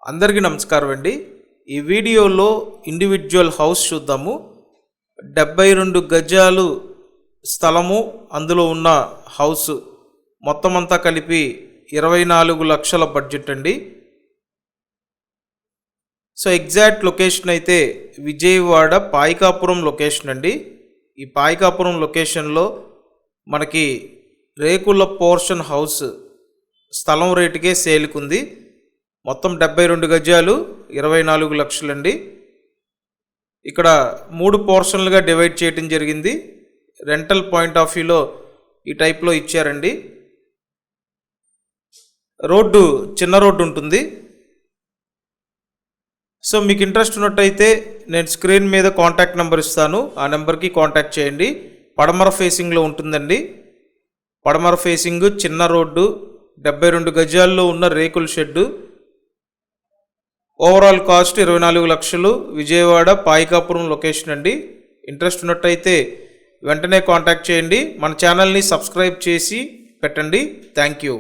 అందరికీ నమస్కారం అండి. ఈ వీడియోలో ఇండివిజువల్ హౌస్ చూద్దాము. 72 గజాలు స్థలము, అందులో ఉన్న హౌస్ మొత్తం అంతా కలిపి 24 లక్షల బడ్జెట్ అండి. సో ఎగ్జాక్ట్ లొకేషన్ అయితే విజయవాడ పాయికాపురం లొకేషన్ అండి. ఈ పాయికాపురం లొకేషన్లో మనకి రేకుల పోర్షన్ హౌస్ స్థలం రేటుకే సేల్కుంది. మొత్తం 72 గజాలు 24 లక్షలండి. ఇక్కడ 3 పోర్షన్లుగా డివైడ్ చేయడం జరిగింది. రెంటల్ పాయింట్ ఆఫ్ వ్యూలో ఈ టైప్లో ఇచ్చారండి. రోడ్డు చిన్న రోడ్డు ఉంటుంది. సో మీకు ఇంట్రెస్ట్ ఉన్నట్టయితే నేను స్క్రీన్ మీద కాంటాక్ట్ నెంబర్ ఇస్తాను, ఆ నెంబర్కి కాంటాక్ట్ చేయండి. పడమర ఫేసింగ్లో ఉంటుందండి. పడమర ఫేసింగ్, చిన్న రోడ్డు, 72 గజాల్లో ఉన్న రేకుల షెడ్డు. ఓవరాల్ కాస్ట్ 24 లక్షలు. విజయవాడ పాయికాపురం లొకేషన్ అండి. ఇంట్రెస్ట్ ఉన్నట్టయితే వెంటనే కాంటాక్ట్ చేయండి. మన ఛానల్ని సబ్స్క్రైబ్ చేసి పెట్టండి. Thank you.